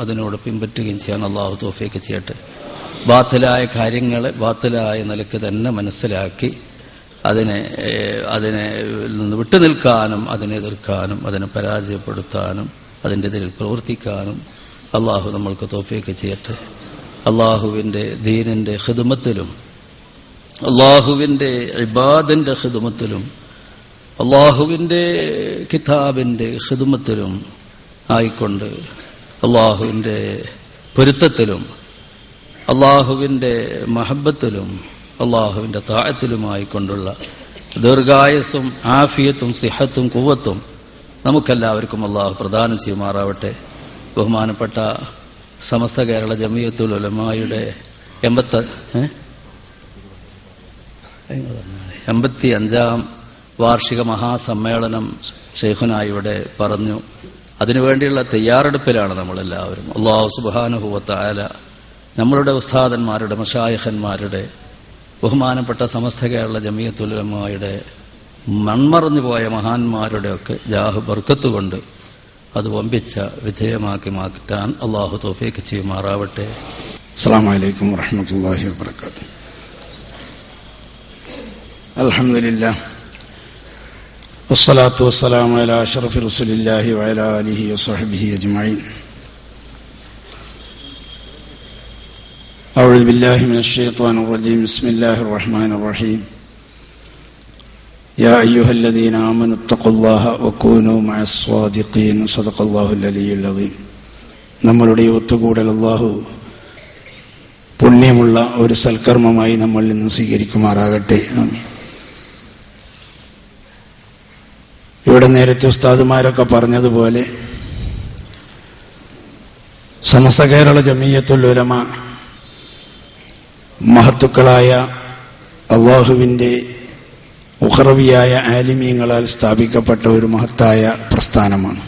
അതിനോട് പിൻപറ്റുകയും ചെയ്യാൻ അള്ളാഹു തൗഫീഖ് ചെയ്യട്ടെ. ബാത്തിലായ കാര്യങ്ങളെ ബാത്തിലായ നിലക്ക് തന്നെ മനസ്സിലാക്കി അതിനെ നിന്ന് വിട്ടുനിൽക്കാനും അതിനെ എതിർക്കാനും അതിനെ പരാജയപ്പെടുത്താനും അതിൻ്റെ എതിരിൽ പ്രവർത്തിക്കാനും അള്ളാഹു നമ്മൾക്ക് തൗഫീഖ് ചെയ്യട്ടെ. അള്ളാഹുവിൻ്റെ ദീനിൻ്റെ ഖിദ്മത്തിലും അള്ളാഹുവിൻ്റെ ഇബാദിൻ്റെ ഖിദ്മത്തിലും അള്ളാഹുവിൻ്റെ കിതാബിൻ്റെ ഖിദ്മത്തിലും ആയിക്കൊണ്ട് അള്ളാഹുവിൻ്റെ പൊരുത്തത്തിലും അള്ളാഹുവിൻ്റെ മഹബത്തിലും അള്ളാഹുവിൻ്റെ താഅത്തിലുമായിക്കൊണ്ടുള്ള ദീർഘായുസ്സും ആഫിയത്തും സിഹത്തും ഖുവ്വത്തും നമുക്കെല്ലാവർക്കും അള്ളാഹു പ്രദാനം ചെയ്യുമാറാവട്ടെ. ബഹുമാനപ്പെട്ട സമസ്ത കേരള ജമിയത്തുൽ ഉലമായുടെ 85ാം വാർഷിക മഹാസമ്മേളനം ശൈഖുനായി ഇവിടെ പറഞ്ഞു. അതിനുവേണ്ടിയുള്ള തയ്യാറെടുപ്പിലാണ് നമ്മളെല്ലാവരും. അല്ലാഹു സുബ്ഹാനഹു വ തആല നമ്മളുടെ ഉസ്താദന്മാരുടെ മശായിഖന്മാരുടെ ബഹുമാനപ്പെട്ട സമസ്ത കേരള ജമിയത്തുൽ ഉലമായുടെ മൺമറഞ്ഞു പോയ മഹാന്മാരുടെ ഒക്കെ ജാഹ് ബർക്കത്ത് കൊണ്ട് അത് വമ്പിച്ച വിജയമാക്കി മാറ്റാൻ അള്ളാഹു തൗഫീഖ് ചെയ്യുമാറാവട്ടെ. അസ്സലാമു അലൈക്കും വറഹ്മത്തുള്ളാഹി വബറകാതുഹു. അൽഹംദുലില്ലാഹ് വസ്സലാത്തു വസ്സലാമു അലാ അഷ്റഫി റസൂലില്ലാഹി വഅലാ ആലിഹി വസഹ്ബിഹി അജ്മഈൻ. അഊദു ബില്ലാഹി മിനശ് ശൈത്വാനിർ റജീം. ബിസ്മില്ലാഹിർ റഹ്മാനിർ റഹീം. യാ അയ്യുഹല്ലദീന ആമനു തഖുല്ലാഹ വകൂനൂ മഅസ് സ്വാദിഖീൻ. സദഖല്ലാഹുൽ അലിയ്യുൽ അദീം. നമ്മളുടെ ഒത്തുകൂടൽ അല്ലാഹു പുണ്യമുള്ള ഒരു സൽക്കർമ്മമായി നമ്മളിൽ നിന്ന് സ്വീകരിക്കുമാറാകട്ടെ. ആമീൻ. ഇവിടെ നേരത്തെ ഉസ്താദുമാരൊക്കെ പറഞ്ഞതുപോലെ സമസ്ത കേരള ജമിയത്തുൽ ഉലമ മഹത്തുക്കളായ അല്ലാഹുവിൻ്റെ ഉഖറവിയായ ആലിമീങ്ങളാൽ സ്ഥാപിക്കപ്പെട്ട ഒരു മഹത്തായ പ്രസ്ഥാനമാണ്.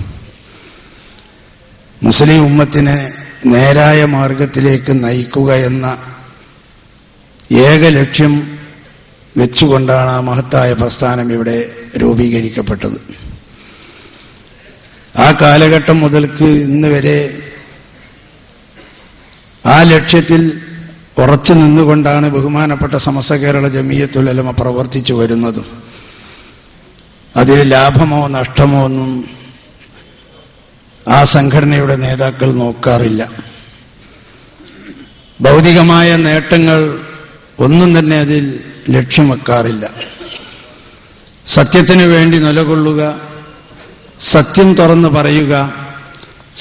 മുസ്ലിം ഉമ്മത്തിനെ നേരായ മാർഗത്തിലേക്ക് നയിക്കുക എന്ന ഏക ലക്ഷ്യം വെച്ചുകൊണ്ടാണ് ആ മഹത്തായ പ്രസ്ഥാനം ഇവിടെ രൂപീകരിക്കപ്പെട്ടത്. ആ കാലഘട്ടം മുതൽക്ക് ഇന്ന് വരെ ആ ലക്ഷ്യത്തിൽ ഉറച്ചു നിന്നുകൊണ്ടാണ് ബഹുമാനപ്പെട്ട സമസ്ത കേരള ജമിയത്തുൽ ഉലമ പ്രവർത്തിച്ചു വരുന്നതും. അതിൽ ലാഭമോ നഷ്ടമോ ഒന്നും ആ സംഘടനയുടെ നേതാക്കൾ നോക്കാറില്ല. ഭൗതികമായ നേട്ടങ്ങൾ ഒന്നും തന്നെ അതിൽ ലക്ഷ്യം വെക്കാറില്ല. സത്യത്തിനു വേണ്ടി നിലകൊള്ളുക, സത്യം തുറന്നു പറയുക,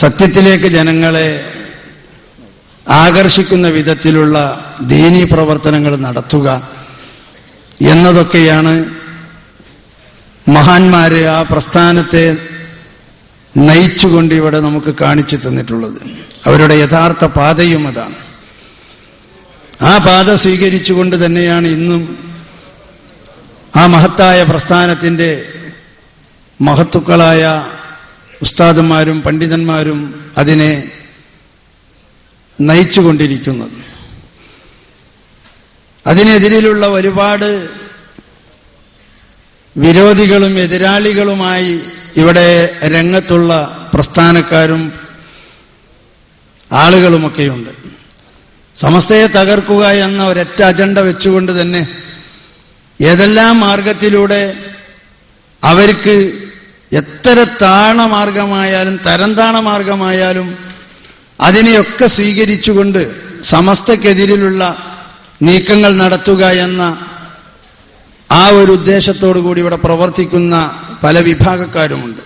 സത്യത്തിലേക്ക് ജനങ്ങളെ ആകർഷിക്കുന്ന വിധത്തിലുള്ള ദീനീ പ്രവർത്തനങ്ങൾ നടത്തുക എന്നതൊക്കെയാണ് മഹാന്മാര് ആ പ്രസ്ഥാനത്തെ നയിച്ചുകൊണ്ട് ഇവിടെ നമുക്ക് കാണിച്ചു തന്നിട്ടുള്ളത്. അവരുടെ യഥാർത്ഥ പാതയും അതാണ്. ആ പാത സ്വീകരിച്ചുകൊണ്ട് തന്നെയാണ് ഇന്നും ആ മഹത്തായ പ്രസ്ഥാനത്തിന്റെ മഹത്തുക്കളായ ഉസ്താദന്മാരും പണ്ഡിതന്മാരും അതിനെ നയിച്ചുകൊണ്ടിരിക്കുന്നത്. അതിനെതിരിലുള്ള ഒരുപാട് വിരോധികളും എതിരാളികളുമായി ഇവിടെ രംഗത്തുള്ള പ്രസ്ഥാനക്കാരും ആളുകളുമൊക്കെയുണ്ട്. സമസ്തയെ തകർക്കുക എന്ന ഒരൊറ്റ അജണ്ട വെച്ചുകൊണ്ട് തന്നെ ഏതെല്ലാം മാർഗത്തിലൂടെ അവർക്ക് എത്ര താണമാർഗമായാലും തരംതാണ മാർഗമായാലും അതിനെയൊക്കെ സ്വീകരിച്ചുകൊണ്ട് സമസ്തക്കെതിരിലുള്ള നീക്കങ്ങൾ നടത്തുക എന്ന ആ ഒരു ഉദ്ദേശത്തോടു കൂടി ഇവിടെ പ്രവർത്തിക്കുന്ന പല വിഭാഗക്കാരുമുണ്ട്.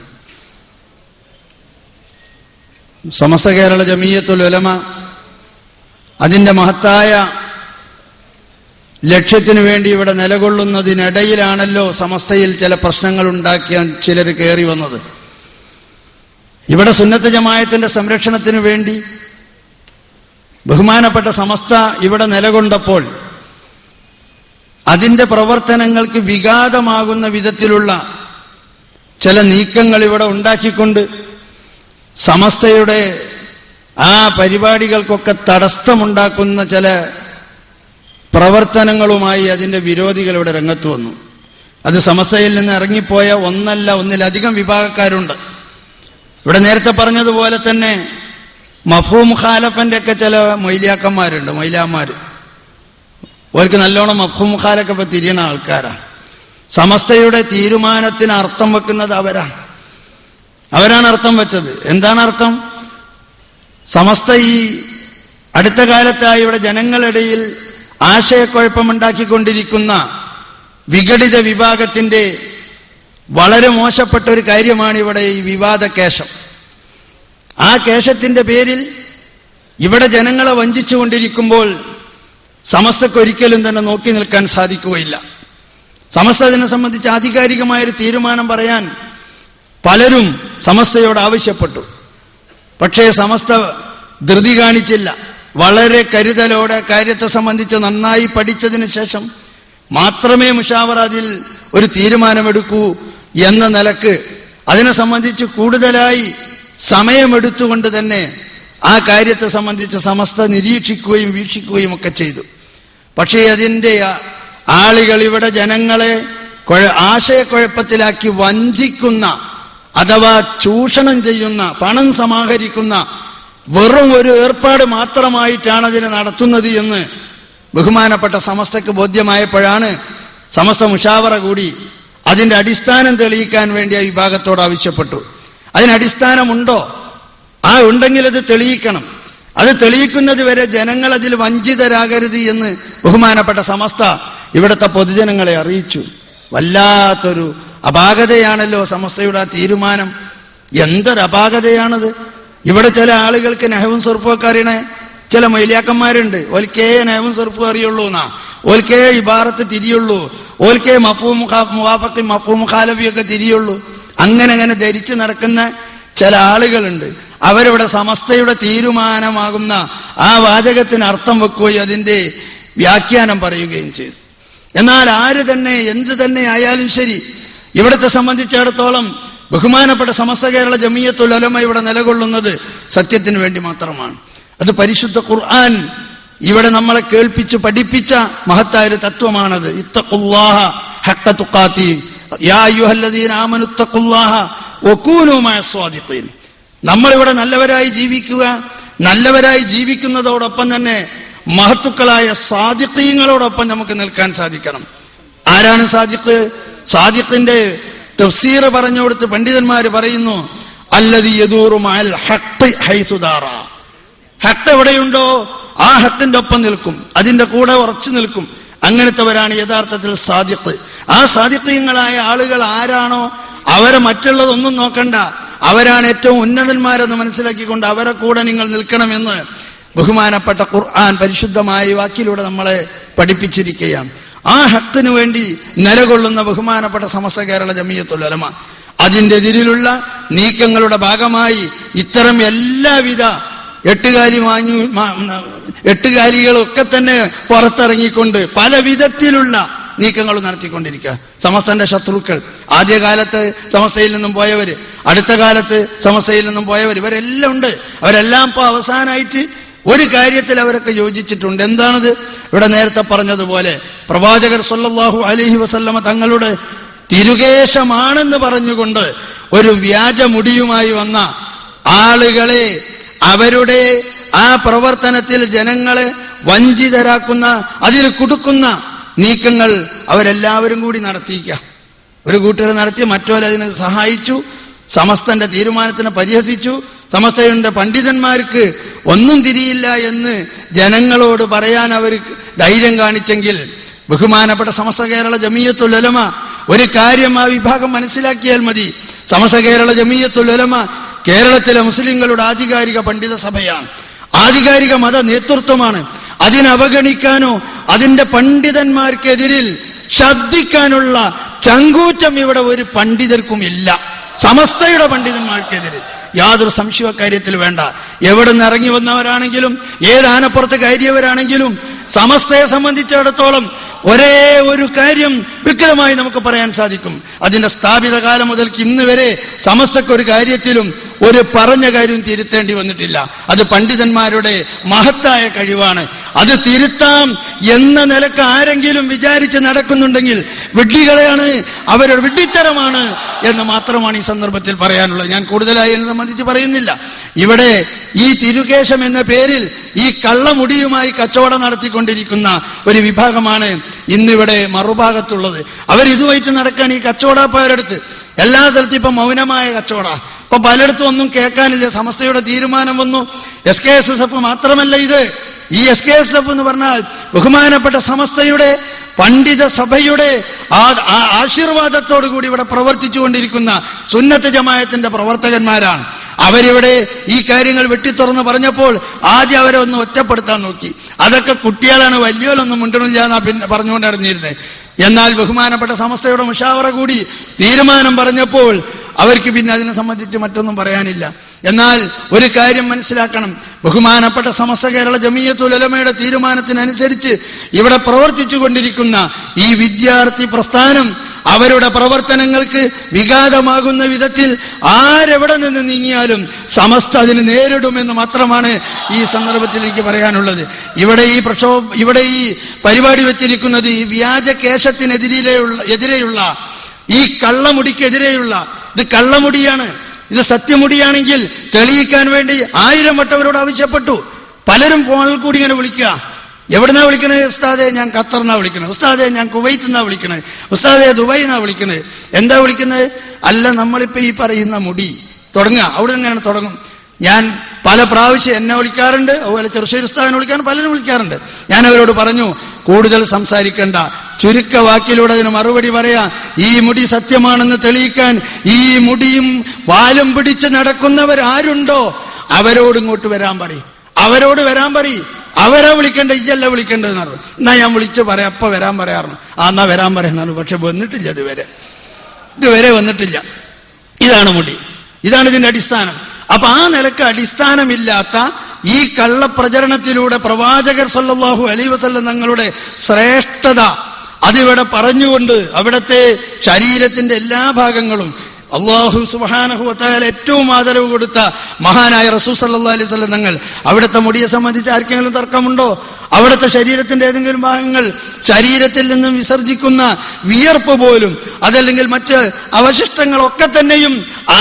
സമസ്ത കേരള ജമിയത്തുൽ ഉലമ അതിന്റെ മഹത്തായ ലക്ഷ്യത്തിനു വേണ്ടി ഇവിടെ നിലകൊള്ളുന്നതിനിടയിലാണല്ലോ സമസ്തയിൽ ചില പ്രശ്നങ്ങൾ ഉണ്ടാക്കിയാൽ ചിലർ കയറി വന്നത്. ഇവിടെ സുന്നത്ത് ജമാഅത്തിന്റെ സംരക്ഷണത്തിനു വേണ്ടി ബഹുമാനപ്പെട്ട സമസ്ത ഇവിടെ നിലകൊണ്ടപ്പോൾ അതിന്റെ പ്രവർത്തനങ്ങൾക്ക് വിഘാതമാകുന്ന വിധത്തിലുള്ള ചില നീക്കങ്ങൾ ഇവിടെ ഉണ്ടാക്കിക്കൊണ്ട് സമസ്തയുടെ ആ പരിപാടികൾക്കൊക്കെ തടസ്സമുണ്ടാക്കുന്ന ചില പ്രവർത്തനങ്ങളുമായി അതിന്റെ വിരോധികൾ ഇവിടെ രംഗത്ത് വന്നു. അത് സമസ്തയിൽ നിന്ന് ഇറങ്ങിപ്പോയ ഒന്നല്ല ഒന്നിലധികം വിഭാഗക്കാരുണ്ട്. ഇവിടെ നേരത്തെ പറഞ്ഞതുപോലെ തന്നെ മഫ്ഹൂം മുഖാലഫന്റെ ഒക്കെ ചില മൊയ്ലിയാക്കന്മാരുണ്ട്, മൊയ്ലാമാര്. അവർക്ക് നല്ലോണം മഫ്ഹൂം മുഖാലൊക്കെ തിരിയണ ആൾക്കാരാണ്. സമസ്തയുടെ തീരുമാനത്തിന് അർത്ഥം വെക്കുന്നത് അവരാണ് അർത്ഥം വെച്ചത്. എന്താണ് അർത്ഥം? സമസ്ത ഈ അടുത്ത കാലത്തായി ഇവിടെ ജനങ്ങളിടയിൽ ആശയക്കുഴപ്പമുണ്ടാക്കിക്കൊണ്ടിരിക്കുന്ന വിഘടിത വിഭാഗത്തിന്റെ വളരെ മോശപ്പെട്ട ഒരു കാര്യമാണ് ഇവിടെ ഈ വിവാദ കേശം. ആ കേശത്തിന്റെ പേരിൽ ഇവിടെ ജനങ്ങളെ വഞ്ചിച്ചുകൊണ്ടിരിക്കുമ്പോൾ സമസ്തക്ക് ഒരിക്കലും തന്നെ നോക്കി നിൽക്കാൻ സാധിക്കുകയില്ല. സമസ്ത ഇതിനെ സംബന്ധിച്ച് ആധികാരികമായൊരു തീരുമാനം പറയാൻ പലരും സമസ്തയോട് ആവശ്യപ്പെട്ടു. പക്ഷേ സമസ്ത ധൃതി കാണിച്ചില്ല. വളരെ കരുതലോടെ കാര്യത്തെ സംബന്ധിച്ച് നന്നായി പഠിച്ചതിന് ശേഷം മാത്രമേ മുഷാവറയിൽ ഒരു തീരുമാനമെടുക്കൂ എന്ന നിലക്ക് അതിനെ സംബന്ധിച്ച് കൂടുതലായി സമയമെടുത്തുകൊണ്ട് തന്നെ ആ കാര്യത്തെ സംബന്ധിച്ച് സമസ്ത നിരീക്ഷിക്കുകയും വീക്ഷിക്കുകയും ഒക്കെ ചെയ്തു. പക്ഷേ അതിൻ്റെ ആളുകൾ ഇവിടെ ജനങ്ങളെ ആശയക്കുഴപ്പത്തിലാക്കി വഞ്ചിക്കുന്ന അഥവാ ചൂഷണം ചെയ്യുന്ന, പണം സമാഹരിക്കുന്ന വെറും ഒരു ഏർപ്പാട് മാത്രമായിട്ടാണ് അതിനെ നടത്തുന്നത് എന്ന് ബഹുമാനപ്പെട്ട സമസ്തക്ക് ബോധ്യമായപ്പോഴാണ് സമസ്ത മുഷാവറ കൂടി അതിന്റെ അടിസ്ഥാനം തെളിയിക്കാൻ വേണ്ടി ആ വിഭാഗത്തോട് ആവശ്യപ്പെട്ടു. അതിനടിസ്ഥാനമുണ്ടോ? ഉണ്ടെങ്കിൽ അത് തെളിയിക്കണം. അത് തെളിയിക്കുന്നത് വരെ ജനങ്ങൾ അതിൽ വഞ്ചിതരാകരുത് എന്ന് ബഹുമാനപ്പെട്ട സമസ്ത ഇവിടുത്തെ പൊതുജനങ്ങളെ അറിയിച്ചു. വല്ലാത്തൊരു അപാകതയാണല്ലോ സമസ്തയുടെ ആ തീരുമാനം. എന്തൊരു അപാകതയാണത്! ഇവിടെ ചില ആളുകൾക്ക് നെഹവും സർഫൊക്കെ അറിയണേ ചില മൈലിയാക്കന്മാരുണ്ട്. ഓൽക്കേ നെഹവും സർഫും അറിയുള്ളൂ എന്നാ, ഓൽക്കേ ഇബാറത്ത് തിരിയുള്ളൂ, ഓൽക്കേ മഫ്ഹൂം മുവാഫഖി മഫ്ഹൂം മുഖാലഫിയൊക്കെ തിരിയുള്ളൂ. അങ്ങനെ ധരിച്ചു നടക്കുന്ന ചില ആളുകളുണ്ട്. അവരിവിടെ സമസ്തയുടെ തീരുമാനമാകുന്ന ആ വാചകത്തിന് അർത്ഥം വെക്കുകയും അതിന്റെ വ്യാഖ്യാനം പറയുകയും ചെയ്തു. എന്നാൽ ആര് തന്നെ എന്ത് തന്നെ ആയാലും ശരി, ഇവിടത്തെ സംബന്ധിച്ചിടത്തോളം ബഹുമാനപ്പെട്ട സമസ്ത കേരള ജമിയത്തുൽ ഉലമ ഇവിടെ നിലകൊള്ളുന്നത് സത്യത്തിന് വേണ്ടി മാത്രമാണ്. അത് പരിശുദ്ധ ഖുർആൻ ഇവിടെ നമ്മളെ കേൾപ്പിച്ച് പഠിപ്പിച്ച മഹത്തായ ഒരു തത്വമാണത്. ഇത്തഖുല്ലാഹ ഹഖ്ക തുഖാതി യാ അയ്യുഹല്ലദീന ആമനു ഇത്തഖുല്ലാഹ വകൂനൂ മഅസ്സാദിഖീൻ. നമ്മളിവിടെ നല്ലവരായി ജീവിക്കുക, നല്ലവരായി ജീവിക്കുന്നതോടൊപ്പം തന്നെ മഹത്തുക്കളായ സാദിഖീങ്ങളോടൊപ്പം നമുക്ക് നിൽക്കാൻ സാധിക്കണം. ആരാണ് സാദിഖ്? സാദിഖിന്റെ തഫ്സീർ പറഞ്ഞു കൊടുത്ത് പണ്ഡിതന്മാര് പറയുന്നു, അല്ലദീ യദൂറു മഅൽ ഹഖ് ഹൈസു ദാറ. ഹഖ് എവിടെയുണ്ടോ ആ ഹഖിന്റെ ഒപ്പം നിൽക്കും, അതിന്റെ കൂടെ ഉറച്ചു നിൽക്കും. അങ്ങനത്തെവരാണ് യഥാർത്ഥത്തിൽ സാദിഖ്. ആ സാദിഖീങ്ങളായ ആളുകൾ ആരാണോ അവരെ മറ്റുള്ളതൊന്നും നോക്കണ്ട, അവരാണ് ഏറ്റവും ഉന്നതന്മാരെന്ന് മനസ്സിലാക്കിക്കൊണ്ട് അവരെ കൂടെ നിങ്ങൾ നിൽക്കണമെന്ന് ബഹുമാനപ്പെട്ട ഖുർആൻ പരിശുദ്ധമായ വാക്കിലൂടെ നമ്മളെ പഠിപ്പിച്ചിരിക്കുകയാണ്. ആ ഹക്കിന് വേണ്ടി നിലകൊള്ളുന്ന ബഹുമാനപ്പെട്ട സമസ്ത കേരള ജമിയത്തുൽ ഉലമ അതിന്റെ എതിരിലുള്ള നീക്കങ്ങളുടെ ഭാഗമായി ഇത്തരം എല്ലാവിധ എട്ടുകാലികളൊക്കെ തന്നെ പുറത്തിറങ്ങിക്കൊണ്ട് പല വിധത്തിലുള്ള നീക്കങ്ങൾ നടത്തിക്കൊണ്ടിരിക്കുക. സമസ്തന്റെ ശത്രുക്കൾ, ആദ്യകാലത്ത് സമസ്തയിൽ നിന്നും പോയവര്, അടുത്ത കാലത്ത് സമസ്തയിൽ നിന്നും പോയവർ, ഇവരെല്ലാം ഉണ്ട്. അവരെല്ലാം ഇപ്പൊ അവസാനമായിട്ട് ഒരു കാര്യത്തിൽ അവരൊക്കെ യോജിച്ചിട്ടുണ്ട്. എന്താണത്? ഇവിടെ നേരത്തെ പറഞ്ഞതുപോലെ പ്രവാചകർ സല്ലല്ലാഹു അലൈഹി വസല്ലമ തങ്ങളുടെ തിരുകേശമാണെന്ന് പറഞ്ഞുകൊണ്ട് ഒരു വ്യാജമുടിയുമായി വന്ന ആളുകളെ അവരുടെ ആ പ്രവർത്തനത്തിൽ ജനങ്ങളെ വഞ്ചിതരാക്കുന്ന, അതിൽ കുടുക്കുന്ന നീക്കങ്ങൾ അവരെല്ലാവരും കൂടി നടത്തിയിക്കുക. ഒരു കൂട്ടർ നടത്തി, മറ്റോരതിനെ സഹായിച്ചു, സമസ്തന്റെ തീരുമാനത്തിനെ പരിഹസിച്ചു. സമസ്തയുടെ പണ്ഡിതന്മാർക്ക് ഒന്നും തിരിയില്ല എന്ന് ജനങ്ങളോട് പറയാൻ അവർ ധൈര്യം കാണിച്ചെങ്കിൽ ബഹുമാനപ്പെട്ട സമസ്ത കേരള ജമിയത്തുൽ ഉലമ ഒരു കാര്യം ആ വിഭാഗം മനസ്സിലാക്കിയാൽ മതി. സമസ്ത കേരള ജമിയത്തുൽ ഉലമ കേരളത്തിലെ മുസ്ലിങ്ങളുടെ ആധികാരിക പണ്ഡിത സഭയാണ്, ആധികാരിക മത നേതൃത്വമാണ്. അതിനവഗണിക്കാനോ അതിന്റെ പണ്ഡിതന്മാർക്കെതിരിൽ ശബ്ദിക്കാനുള്ള ചങ്കൂറ്റം ഇവിടെ ഒരു പണ്ഡിതർക്കും ഇല്ല. സമസ്തയുടെ പണ്ഡിതന്മാർക്കെതിരെ യാതൊരു സംശയ കാര്യത്തിൽ വേണ്ട. എവിടെ നിന്ന് ഇറങ്ങി വന്നവരാണെങ്കിലും ഏത് ആനപ്പുറത്ത് കയറിയവരാണെങ്കിലും സമസ്തയെ സംബന്ധിച്ചിടത്തോളം ഒരേ ഒരു കാര്യം വ്യക്തമായി നമുക്ക് പറയാൻ സാധിക്കും. അതിന്റെ സ്ഥാപിത കാലം മുതൽക്ക് ഇന്ന് വരെ സമസ്തക്ക് ഒരു കാര്യത്തിലും ഒരു പറഞ്ഞ കാര്യം തിരുത്തേണ്ടി വന്നിട്ടില്ല. അത് പണ്ഡിതന്മാരുടെ മഹത്തായ കഴിവാണ്. അത് തിരുത്താം എന്ന നിലക്ക് ആരെങ്കിലും വിചാരിച്ച് നടക്കുന്നുണ്ടെങ്കിൽ വിഡ്ഢികളെയാണ്, അവരുടെ വിഡ്ഢിത്തരമാണ് എന്ന് മാത്രമാണ് ഈ സന്ദർഭത്തിൽ പറയാനുള്ളത്. ഞാൻ കൂടുതലായി എന്നെ സംബന്ധിച്ച് പറയുന്നില്ല. ഇവിടെ ഈ തിരുകേശം എന്ന പേരിൽ ഈ കള്ളമുടിയുമായി കച്ചവടം നടത്തിക്കൊണ്ടിരിക്കുന്ന ഒരു വിഭാഗമാണ് ഇന്നിവിടെ മറുഭാഗത്തുള്ളത്. അവരിതുമായിട്ട് നടക്കാൻ ഈ കച്ചവടക്കാരടുത്ത് എല്ലാ സ്ഥലത്തും ഇപ്പൊ മൗനമായ കച്ചവട. ഇപ്പൊ പലയിടത്തും ഒന്നും കേൾക്കാനില്ല. സമസ്തയുടെ തീരുമാനം വന്നു. SKSSF മാത്രമല്ല, ഇത് ഈ SKSSF എന്ന് പറഞ്ഞാൽ ബഹുമാനപ്പെട്ട സമസ്തയുടെ പണ്ഡിത സഭയുടെ ആശീർവാദത്തോടു കൂടി ഇവിടെ പ്രവർത്തിച്ചു കൊണ്ടിരിക്കുന്ന സുന്നത്ത് ജമാഅത്തിന്റെ പ്രവർത്തകന്മാരാണ്. അവരിവിടെ ഈ കാര്യങ്ങൾ വെട്ടിത്തുറന്ന് പറഞ്ഞപ്പോൾ ആദ്യം അവരെ ഒന്ന് ഒറ്റപ്പെടുത്താൻ നോക്കി. അതൊക്കെ കുട്ടികളാണ്, വലിയോലൊന്നും മുണ്ടണില്ല എന്നാ പിന്നെ പറഞ്ഞുകൊണ്ട് അറിഞ്ഞിരുന്നത്. എന്നാൽ ബഹുമാനപ്പെട്ട സമസ്തയുടെ മുഷാവറ കൂടി തീരുമാനം പറഞ്ഞപ്പോൾ അവർക്ക് പിന്നെ അതിനെ സംബന്ധിച്ച് മറ്റൊന്നും പറയാനില്ല. എന്നാൽ ഒരു കാര്യം മനസ്സിലാക്കണം, ബഹുമാനപ്പെട്ട സമസ്ത കേരള ജമിയത്തുൽ ഉലമയുടെ തീരുമാനത്തിനനുസരിച്ച് ഇവിടെ പ്രവർത്തിച്ചു കൊണ്ടിരിക്കുന്ന ഈ വിദ്യാർത്ഥി പ്രസ്ഥാനം അവരുടെ പ്രവർത്തനങ്ങൾക്ക് വിഘാതമാകുന്ന വിധത്തിൽ ആരെവിടെ നിന്ന് നീങ്ങിയാലും സമസ്ത അതിന് നേരിടുമെന്ന് മാത്രമാണ് ഈ സന്ദർഭത്തിൽ എനിക്ക് പറയാനുള്ളത്. ഇവിടെ ഈ പരിപാടി വെച്ചിരിക്കുന്നത് ഈ വ്യാജ കേശത്തിനെതിരെയുള്ള ഈ കള്ളമുടിക്കെതിരെയുള്ള, ഇത് കള്ളമുടിയാണ്, ഇത് സത്യമുടിയാണെങ്കിൽ തെളിയിക്കാൻ വേണ്ടി 1000 വട്ടം അവരോട് ആവശ്യപ്പെട്ടു. പലരും ഫോണിൽ കൂടി ഇങ്ങനെ വിളിക്കുക. എവിടുന്നാ വിളിക്കണേ? ഉസ്താദെ ഞാൻ ഖത്തറിനാ വിളിക്കണേ, ഉസ്താദെ ഞാൻ കുവൈറ്റിന്നാ വിളിക്കണേ, ഉസ്താദെ ദുബൈന്നാ വിളിക്കണേ. എന്താ വിളിക്കുന്നത്? അല്ല, നമ്മളിപ്പോ ഈ പറയുന്ന മുടി തുടങ്ങുക, അവിടെ ഇങ്ങനെ തുടങ്ങും. ഞാൻ പല പ്രാവശ്യം എന്നെ വിളിക്കാറുണ്ട്, അതുപോലെ ചെറുശ്ശേരി ഉസ്താദിനെ വിളിക്കാറുണ്ട്, പലരും വിളിക്കാറുണ്ട്. ഞാൻ അവരോട് പറഞ്ഞു, കൂടുതൽ സംസാരിക്കണ്ട, ചുരുക്ക വാക്കിലൂടെ അതിന് മറുപടി പറയാ. ഈ മുടി സത്യമാണെന്ന് തെളിയിക്കാൻ ഈ മുടിയും വാലും പിടിച്ച് നടക്കുന്നവരാരുണ്ടോ അവരോട് ഇങ്ങോട്ട് വരാൻ പറയും, അവരോട് വരാൻ പറയും. അവരെ വിളിക്കണ്ട, ഇജല്ല വിളിക്കേണ്ടതെന്ന് പറഞ്ഞു. എന്നാ ഞാൻ വിളിച്ച് പറയാം, അപ്പൊ വരാൻ പറയാറുണ്ട്. എന്നാ വരാൻ പറയാന്നാണ്. പക്ഷെ വന്നിട്ടില്ല, ഇതുവരെ വന്നിട്ടില്ല. ഇതാണ് മുടി, ഇതാണ് ഇതിന്റെ അടിസ്ഥാനം. അപ്പൊ ആ നിലക്ക് അടിസ്ഥാനമില്ലാത്ത ഈ കള്ളപ്രചരണത്തിലൂടെ പ്രവാചകർ സല്ലല്ലാഹു അലൈഹി വസല്ലം തങ്ങളുടെ ശ്രേഷ്ഠത അതിവിടെ പറഞ്ഞുകൊണ്ട് അവിടുത്തെ ശരീരത്തിന്റെ എല്ലാ ഭാഗങ്ങളും അല്ലാഹു സുബ്ഹാനഹു വ തആല ഏറ്റവും ആദരവ് കൊടുത്ത മഹാനായ റസൂൽ സല്ലല്ലാഹു അലൈഹി വസല്ലം തങ്ങൾ അവിടുത്തെ മുടിയെ സംബന്ധിച്ച് ആർക്കെങ്കിലും തർക്കമുണ്ടോ? അവിടുത്തെ ശരീരത്തിന്റെ ഏതെങ്കിലും ഭാഗങ്ങൾ ശരീരത്തിൽ നിന്നും വിസർജിക്കുന്ന വിയർപ്പ് പോലും അതല്ലെങ്കിൽ മറ്റ് അവശിഷ്ടങ്ങളൊക്കെ തന്നെയും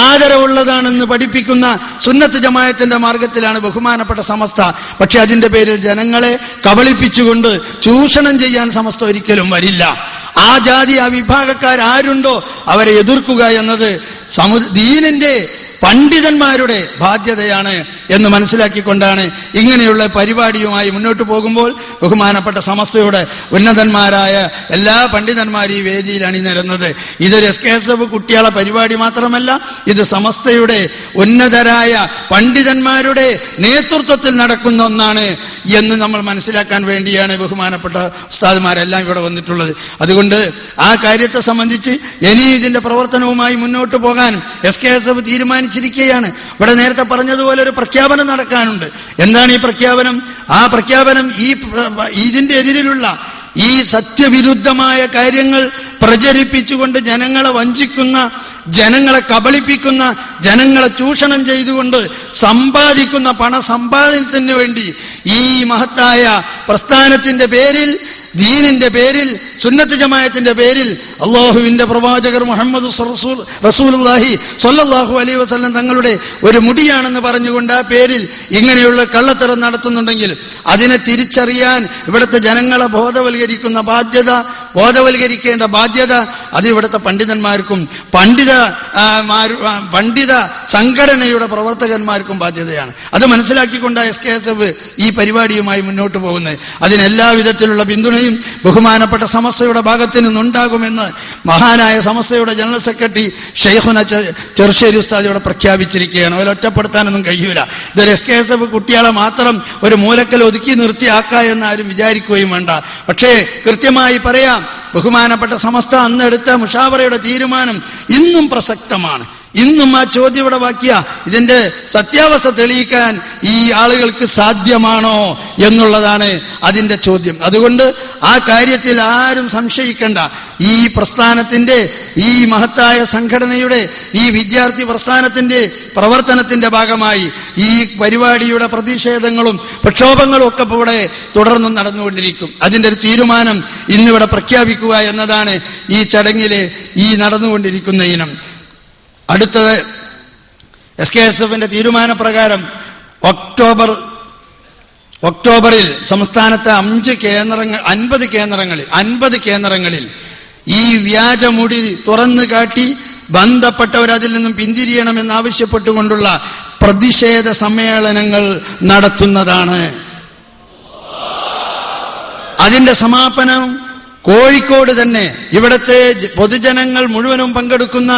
ആദരവുള്ളതാണെന്ന് പഠിപ്പിക്കുന്ന സുന്നത്ത് ജമാഅത്തിന്റെ മാർഗത്തിലാണ് ബഹുമാനപ്പെട്ട സമസ്ത. പക്ഷെ അതിന്റെ പേരിൽ ജനങ്ങളെ കബളിപ്പിച്ചുകൊണ്ട് ചൂഷണം ചെയ്യാൻ സമസ്ത ഒരിക്കലും വരില്ല. ആ ജാതി ആ വിഭാഗക്കാരുണ്ടോ അവരെ എതിർക്കുക എന്നത് ദീനിന്റെ പണ്ഡിതന്മാരുടെ ബാധ്യതയാണ് എന്ന് മനസ്സിലാക്കിക്കൊണ്ടാണ് ഇങ്ങനെയുള്ള പരിപാടിയുമായി മുന്നോട്ട് പോകുമ്പോൾ ബഹുമാനപ്പെട്ട സമസ്തയുടെ ഉന്നതന്മാരായ എല്ലാ പണ്ഡിതന്മാരും ഈ വേദിയിൽ അണിനിരന്നത്. ഇതൊരു SKSF കുട്ടികളെ പരിപാടി മാത്രമല്ല, ഇത് സമസ്തയുടെ ഉന്നതരായ പണ്ഡിതന്മാരുടെ നേതൃത്വത്തിൽ നടക്കുന്ന ഒന്നാണ് എന്ന് നമ്മൾ മനസ്സിലാക്കാൻ വേണ്ടിയാണ് ബഹുമാനപ്പെട്ട ഉസ്താദുമാരെല്ലാം ഇവിടെ വന്നിട്ടുള്ളത്. അതുകൊണ്ട് ആ കാര്യത്തെ സംബന്ധിച്ച് ഇനി ഇതിന്റെ പ്രവർത്തനവുമായി മുന്നോട്ട് പോകാൻ SKSF തീരുമാനിച്ചിരിക്കുകയാണ്. ഇവിടെ നേരത്തെ പറഞ്ഞതുപോലെ ഒരു പ്രഖ്യാപനം നടക്കാനുണ്ട്. എന്താണ് ഈ പ്രഖ്യാപനം? ആ പ്രഖ്യാപനം ഇതിന്റെ എതിരിലുള്ള ഈ സത്യവിരുദ്ധമായ കാര്യങ്ങൾ പ്രചരിപ്പിച്ചുകൊണ്ട് ജനങ്ങളെ വഞ്ചിക്കുന്ന, ജനങ്ങളെ കബളിപ്പിക്കുന്ന, ജനങ്ങളെ ചൂഷണം ചെയ്തുകൊണ്ട് സമ്പാദിക്കുന്ന പണസമ്പാദനത്തിന് വേണ്ടി ഈ മഹത്തായ പ്രസ്ഥാനത്തിന്റെ പേരിൽ, ദീനിന്റെ പേരിൽ, സുന്നത്ത് ജമാഅത്തിന്റെ പേരിൽ അല്ലാഹുവിന്റെ പ്രവാചകർ മുഹമ്മദ് റസൂലുള്ളാഹി സ്വല്ലല്ലാഹു അലൈഹി വസല്ലം തങ്ങളുടെ ഒരു മുടിയാണെന്ന് പറഞ്ഞുകൊണ്ട് ആ പേരിൽ ഇങ്ങനെയുള്ള കള്ളത്തരം നടത്തുന്നുണ്ടെങ്കിൽ അതിനെ തിരിച്ചറിയാൻ ഇവിടുത്തെ ജനങ്ങളെ ബോധവൽക്കരിക്കേണ്ട ബാധ്യത അത് ഇവിടുത്തെ പണ്ഡിതന്മാർക്കും പണ്ഡിത സംഘടനയുടെ പ്രവർത്തകന്മാർക്കും ബാധ്യതയാണ്. അത് മനസ്സിലാക്കിക്കൊണ്ട് SKSF ഈ പരിപാടിയുമായി മുന്നോട്ട് പോകുന്നത്. അതിനെല്ലാ വിധത്തിലുള്ള പിന്തുണയും ബഹുമാനപ്പെട്ട സമസ്തയുടെ ഭാഗത്ത് നിന്നുണ്ടാകുമെന്ന് മഹാനായ സമസ്തയുടെ ജനറൽ സെക്രട്ടറി ഷെയ്ഖുന ചെറുശ്ശേരി ഉസ്താദ് ഇവിടെ പ്രഖ്യാപിച്ചിരിക്കുകയാണ്. അവരെ ഒറ്റപ്പെടുത്താനൊന്നും കഴിയൂല. ഇതൊരു SKSF കുട്ടികളെ മാത്രം ഒരു മൂലക്കൽ ഒതുക്കി നിർത്തിയാക്ക എന്ന് ആരും വിചാരിക്കുകയും വേണ്ട. പക്ഷേ കൃത്യമായി പറയാം, ബഹുമാനപ്പെട്ട സമസ്ത അന്നെടുത്ത മുഷാവറയുടെ തീരുമാനം ഇന്നും പ്രസക്തമാണ്. ഇന്നും ആ ചോദ്യം ഇവിടെ ബാക്കിയ ഇതിന്റെ സത്യാവസ്ഥ തെളിയിക്കാൻ ഈ ആളുകൾക്ക് സാധ്യമാണോ എന്നുള്ളതാണ് അതിന്റെ ചോദ്യം. അതുകൊണ്ട് ആ കാര്യത്തിൽ ആരും സംശയിക്കേണ്ട. ഈ പ്രസ്ഥാനത്തിന്റെ, ഈ മഹത്തായ സംഘടനയുടെ, ഈ വിദ്യാർത്ഥി പ്രസ്ഥാനത്തിന്റെ പ്രവർത്തനത്തിന്റെ ഭാഗമായി ഈ പരിപാടിയുടെ പ്രതിഷേധങ്ങളും പ്രക്ഷോഭങ്ങളും ഒക്കെ ഇവിടെ തുടർന്നും നടന്നുകൊണ്ടിരിക്കും. അതിന്റെ ഒരു തീരുമാനം ഇന്നിവിടെ പ്രഖ്യാപിക്കുക എന്നതാണ് ഈ ചടങ്ങിലെ ഈ നടന്നുകൊണ്ടിരിക്കുന്ന ഇനം. അടുത്തത് SKSF തീരുമാനപ്രകാരം ഒക്ടോബറിൽ സംസ്ഥാനത്തെ 50 കേന്ദ്രങ്ങളിൽ ഈ വ്യാജമുടി തുറന്നു കാട്ടി ബന്ധപ്പെട്ടവർ അതിൽ നിന്നും പിന്തിരിയണമെന്നാവശ്യപ്പെട്ടുകൊണ്ടുള്ള പ്രതിഷേധ സമ്മേളനങ്ങൾ നടത്തുന്നതാണ്. അതിന്റെ സമാപനം കോഴിക്കോട് തന്നെ ഇവിടത്തെ പൊതുജനങ്ങൾ മുഴുവനും പങ്കെടുക്കുന്ന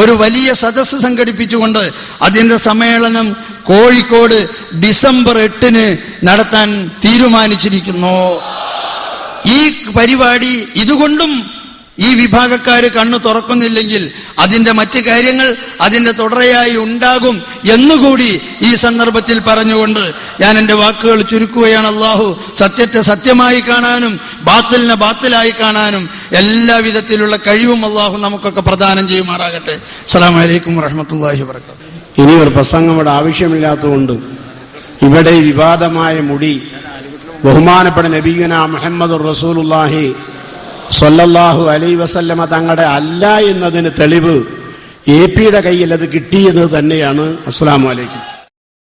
ഒരു വലിയ സദസ്സ് സംഘടിപ്പിച്ചുകൊണ്ട് അതിന്റെ സമ്മേളനം കോഴിക്കോട് ഡിസംബർ 8 നടത്താൻ തീരുമാനിച്ചിരിക്കുന്നു. ഈ പരിപാടി ഇതുകൊണ്ടും ഈ വിഭാഗക്കാര് കണ്ണു തുറക്കുന്നില്ലെങ്കിൽ അതിന്റെ മറ്റു കാര്യങ്ങൾ അതിന്റെ തുടരെയായി ഉണ്ടാകും എന്നുകൂടി ഈ സന്ദർഭത്തിൽ പറഞ്ഞുകൊണ്ട് ഞാൻ എന്റെ വാക്കുകൾ ചുരുക്കുകയാണ്. അല്ലാഹു സത്യത്തെ സത്യമായി കാണാനും ബാത്തിലിനെ ബാത്തിലായി കാണാനും എല്ലാ വിധത്തിലുള്ള കഴിവും അല്ലാഹു നമുക്കൊക്കെ പ്രദാനം ചെയ്യുമാറാകട്ടെ. അസ്സലാമു അലൈക്കും വറഹ്മത്തുള്ളാഹി വബറകാതുഹു. ഇനി ഒരു പ്രസംഗം ഇവിടെ ആവശ്യമില്ലാത്തതുകൊണ്ട് ഇവിടെ വിവാദമായ മുടി ബഹുമാനപ്പെട്ട നബിയുനാ മുഹമ്മദുർ റസൂലുള്ളാഹി സ്വല്ലല്ലാഹു അലൈഹി വസല്ലമ തങ്ങളുടെ അല്ല എന്നതിന് തെളിവ് AP യുടെ കയ്യിൽ അത് കിട്ടിയത് തന്നെയാണ്. അസ്സലാമു അലൈക്കും.